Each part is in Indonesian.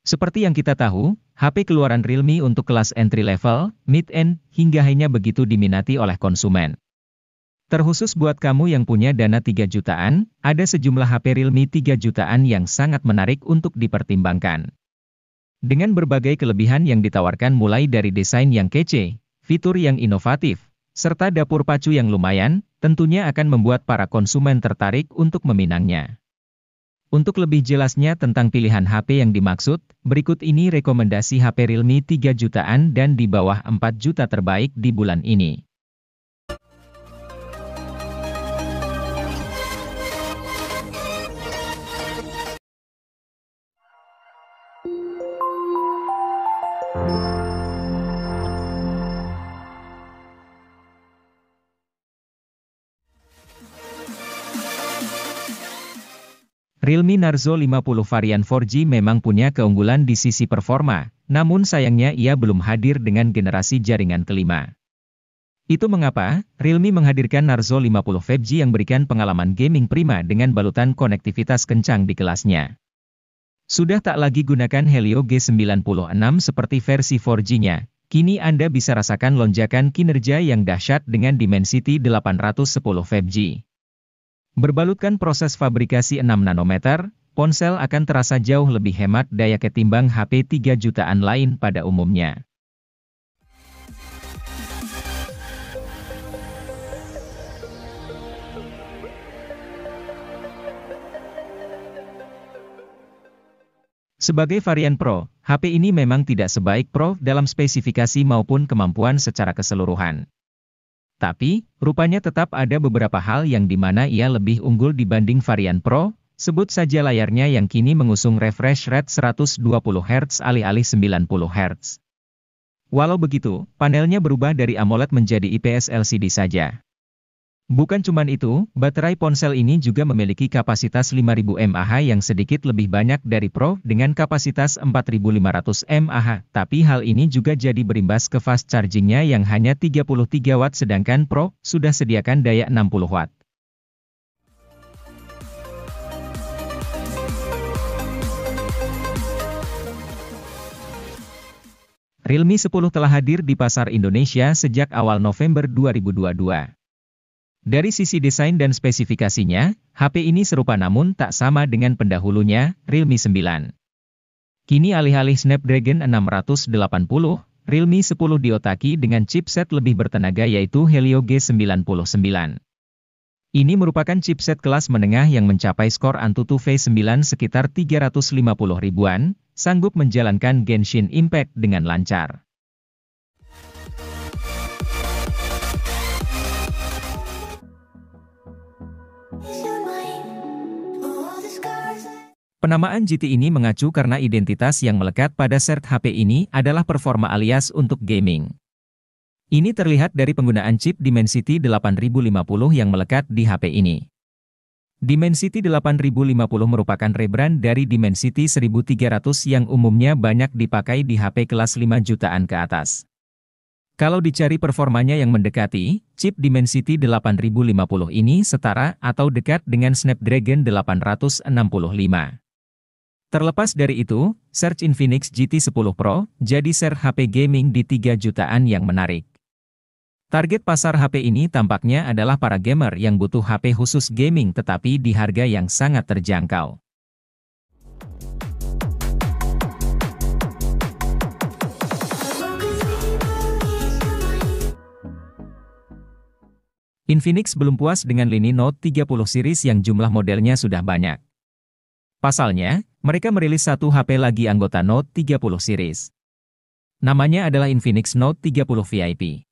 Seperti yang kita tahu, HP keluaran Realme untuk kelas entry level, mid-end, hingga high-nya begitu diminati oleh konsumen. Terkhusus buat kamu yang punya dana 3 jutaan, ada sejumlah HP Realme 3 jutaan yang sangat menarik untuk dipertimbangkan. Dengan berbagai kelebihan yang ditawarkan mulai dari desain yang kece, fitur yang inovatif, serta dapur pacu yang lumayan, tentunya akan membuat para konsumen tertarik untuk meminangnya. Untuk lebih jelasnya tentang pilihan HP yang dimaksud, berikut ini rekomendasi HP Realme 3 jutaan dan di bawah 4 juta terbaik di bulan ini. Realme Narzo 50 varian 4G memang punya keunggulan di sisi performa, namun sayangnya ia belum hadir dengan generasi jaringan kelima. Itu mengapa, Realme menghadirkan Narzo 50 5G yang berikan pengalaman gaming prima dengan balutan konektivitas kencang di kelasnya. Sudah tak lagi gunakan Helio G96 seperti versi 4G-nya, kini Anda bisa rasakan lonjakan kinerja yang dahsyat dengan Dimensity 810 5G. Berbalutkan proses fabrikasi 6 nanometer, ponsel akan terasa jauh lebih hemat daya ketimbang HP 3 jutaan lain pada umumnya. Sebagai varian Pro, HP ini memang tidak sebaik Pro dalam spesifikasi maupun kemampuan secara keseluruhan. Tapi, rupanya tetap ada beberapa hal yang dimana ia lebih unggul dibanding varian Pro, sebut saja layarnya yang kini mengusung refresh rate 120 Hz alih-alih 90 Hz. Walau begitu, panelnya berubah dari AMOLED menjadi IPS LCD saja. Bukan cuman itu, baterai ponsel ini juga memiliki kapasitas 5000 mAh yang sedikit lebih banyak dari Pro dengan kapasitas 4500 mAh, tapi hal ini juga jadi berimbas ke fast chargingnya yang hanya 33 Watt sedangkan Pro sudah sediakan daya 60 Watt. Realme 10 telah hadir di pasar Indonesia sejak awal November 2022. Dari sisi desain dan spesifikasinya, HP ini serupa namun tak sama dengan pendahulunya, Realme 9. Kini alih-alih Snapdragon 680, Realme 10 diotaki dengan chipset lebih bertenaga yaitu Helio G99. Ini merupakan chipset kelas menengah yang mencapai skor Antutu V9 sekitar 350 ribuan, sanggup menjalankan Genshin Impact dengan lancar. Penamaan GT ini mengacu karena identitas yang melekat pada sert HP ini adalah performa alias untuk gaming. Ini terlihat dari penggunaan chip Dimensity 8050 yang melekat di HP ini. Dimensity 8050 merupakan rebrand dari Dimensity 1300 yang umumnya banyak dipakai di HP kelas 5 jutaan ke atas. Kalau dicari performanya yang mendekati, chip Dimensity 8050 ini setara atau dekat dengan Snapdragon 865. Terlepas dari itu, Search Infinix GT 10 Pro jadi share HP gaming di 3 jutaan yang menarik. Target pasar HP ini tampaknya adalah para gamer yang butuh HP khusus gaming tetapi di harga yang sangat terjangkau. Infinix belum puas dengan lini Note 30 series yang jumlah modelnya sudah banyak. Pasalnya, mereka merilis satu HP lagi anggota Note 30 series. Namanya adalah Infinix Note 30 VIP.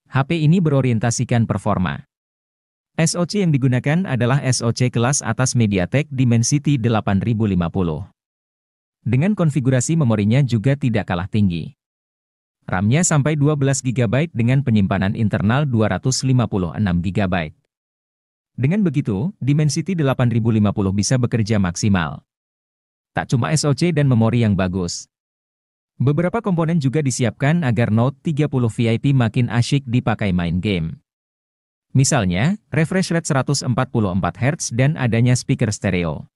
HP ini berorientasikan performa. SoC yang digunakan adalah SoC kelas atas MediaTek Dimensity 8050. Dengan konfigurasi memorinya juga tidak kalah tinggi. RAM-nya sampai 12 GB dengan penyimpanan internal 256 GB. Dengan begitu, Dimensity 8050 bisa bekerja maksimal. Tak cuma SoC dan memori yang bagus. Beberapa komponen juga disiapkan agar Note 30 VIP makin asyik dipakai main game. Misalnya, refresh rate 144 Hz dan adanya speaker stereo.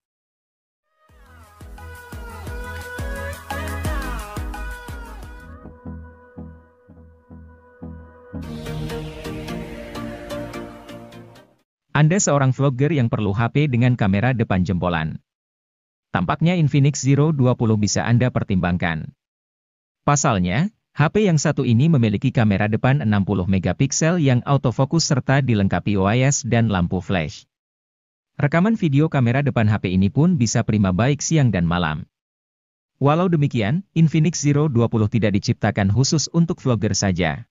Anda seorang vlogger yang perlu HP dengan kamera depan jempolan. Tampaknya Infinix Zero 20 bisa Anda pertimbangkan. Pasalnya, HP yang satu ini memiliki kamera depan 60 megapiksel yang autofokus serta dilengkapi OIS dan lampu flash. Rekaman video kamera depan HP ini pun bisa prima baik siang dan malam. Walau demikian, Infinix Zero 20 tidak diciptakan khusus untuk vlogger saja.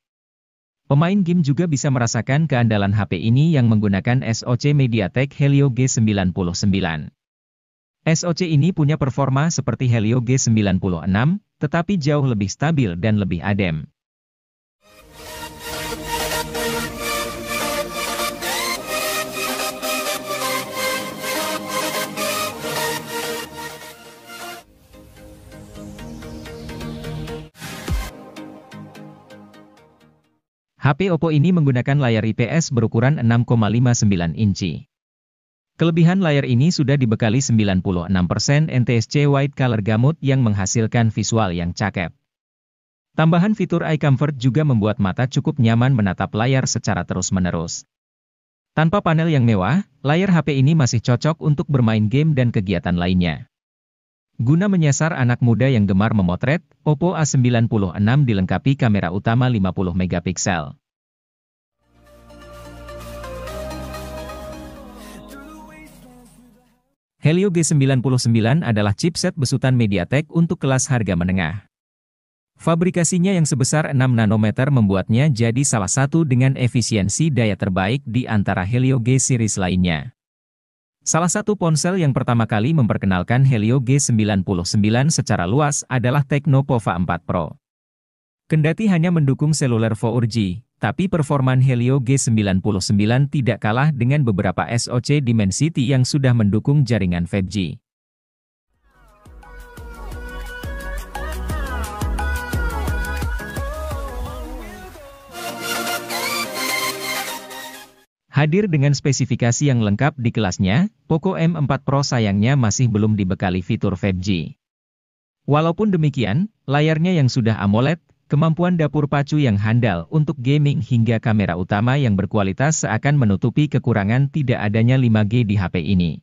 Pemain game juga bisa merasakan keandalan HP ini yang menggunakan SoC MediaTek Helio G99. SoC ini punya performa seperti Helio G96, tetapi jauh lebih stabil dan lebih adem. HP Oppo ini menggunakan layar IPS berukuran 6,59 inci. Kelebihan layar ini sudah dibekali 96% NTSC Wide Color Gamut yang menghasilkan visual yang cakep. Tambahan fitur Eye Comfort juga membuat mata cukup nyaman menatap layar secara terus-menerus. Tanpa panel yang mewah, layar HP ini masih cocok untuk bermain game dan kegiatan lainnya. Guna menyasar anak muda yang gemar memotret, Oppo A96 dilengkapi kamera utama 50 megapiksel. Helio G99 adalah chipset besutan MediaTek untuk kelas harga menengah. Fabrikasinya yang sebesar 6 nanometer membuatnya jadi salah satu dengan efisiensi daya terbaik di antara Helio G series lainnya. Salah satu ponsel yang pertama kali memperkenalkan Helio G99 secara luas adalah Tecno Pova 4 Pro. Kendati hanya mendukung seluler 4G, tapi performan Helio G99 tidak kalah dengan beberapa SoC Dimensity yang sudah mendukung jaringan 5G. Hadir dengan spesifikasi yang lengkap di kelasnya, Poco M4 Pro sayangnya masih belum dibekali fitur 5G. Walaupun demikian, layarnya yang sudah AMOLED, kemampuan dapur pacu yang handal untuk gaming hingga kamera utama yang berkualitas seakan menutupi kekurangan tidak adanya 5G di HP ini.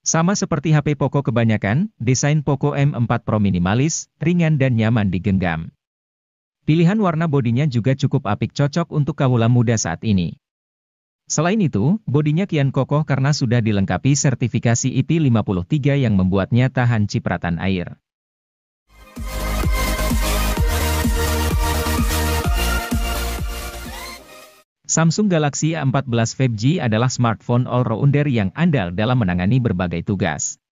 Sama seperti HP Poco kebanyakan, desain Poco M4 Pro minimalis, ringan dan nyaman digenggam. Pilihan warna bodinya juga cukup apik cocok untuk kaula muda saat ini. Selain itu, bodinya kian kokoh karena sudah dilengkapi sertifikasi IP53 yang membuatnya tahan cipratan air. Samsung Galaxy A14 5G adalah smartphone all-rounder yang andal dalam menangani berbagai tugas.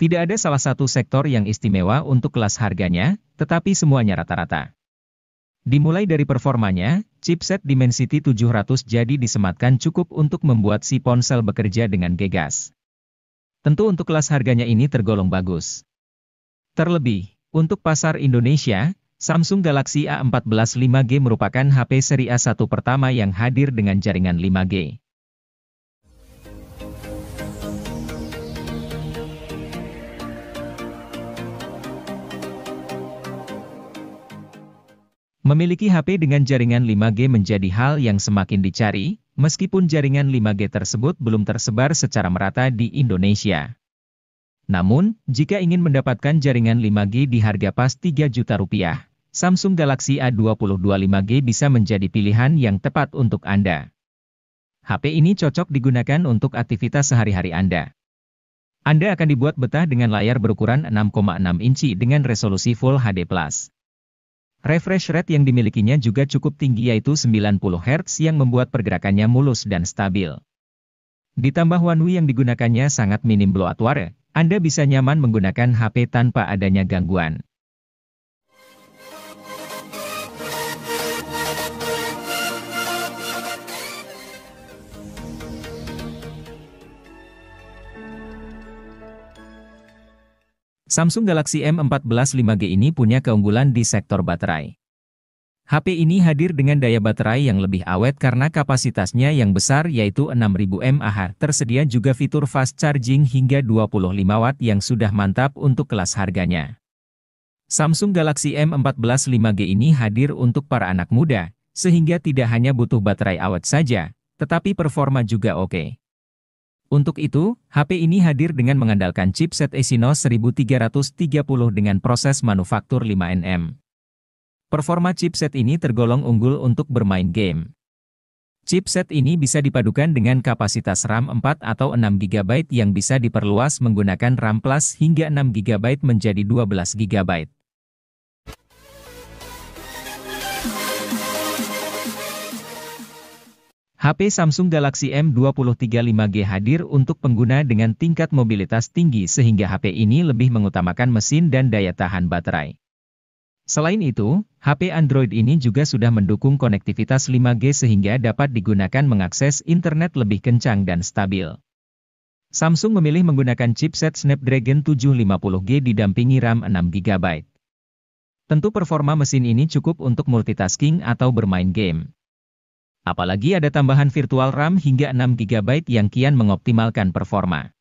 Tidak ada salah satu sektor yang istimewa untuk kelas harganya, tetapi semuanya rata-rata. Dimulai dari performanya, chipset Dimensity 700 jadi disematkan cukup untuk membuat si ponsel bekerja dengan gegas. Tentu untuk kelas harganya ini tergolong bagus. Terlebih, untuk pasar Indonesia, Samsung Galaxy A14 5G merupakan HP seri A1 pertama yang hadir dengan jaringan 5G. Memiliki HP dengan jaringan 5G menjadi hal yang semakin dicari, meskipun jaringan 5G tersebut belum tersebar secara merata di Indonesia. Namun, jika ingin mendapatkan jaringan 5G di harga pas 3 juta rupiah, Samsung Galaxy A22 5G bisa menjadi pilihan yang tepat untuk Anda. HP ini cocok digunakan untuk aktivitas sehari-hari Anda. Anda akan dibuat betah dengan layar berukuran 6,6 inci dengan resolusi Full HD+. Refresh rate yang dimilikinya juga cukup tinggi yaitu 90 Hz yang membuat pergerakannya mulus dan stabil. Ditambah One UI yang digunakannya sangat minim bloatware, Anda bisa nyaman menggunakan HP tanpa adanya gangguan. Samsung Galaxy M14 5G ini punya keunggulan di sektor baterai. HP ini hadir dengan daya baterai yang lebih awet karena kapasitasnya yang besar yaitu 6000 mAh. Tersedia juga fitur fast charging hingga 25 Watt yang sudah mantap untuk kelas harganya. Samsung Galaxy M14 5G ini hadir untuk para anak muda, sehingga tidak hanya butuh baterai awet saja, tetapi performa juga oke. Untuk itu, HP ini hadir dengan mengandalkan chipset Exynos 1330 dengan proses manufaktur 5nm. Performa chipset ini tergolong unggul untuk bermain game. Chipset ini bisa dipadukan dengan kapasitas RAM 4 atau 6 GB yang bisa diperluas menggunakan RAM Plus hingga 6 GB menjadi 12 GB. HP Samsung Galaxy M23 5G hadir untuk pengguna dengan tingkat mobilitas tinggi sehingga HP ini lebih mengutamakan mesin dan daya tahan baterai. Selain itu, HP Android ini juga sudah mendukung konektivitas 5G sehingga dapat digunakan mengakses internet lebih kencang dan stabil. Samsung memilih menggunakan chipset Snapdragon 750G didampingi RAM 6 GB. Tentu performa mesin ini cukup untuk multitasking atau bermain game. Apalagi ada tambahan virtual RAM hingga 6 GB yang kian mengoptimalkan performa.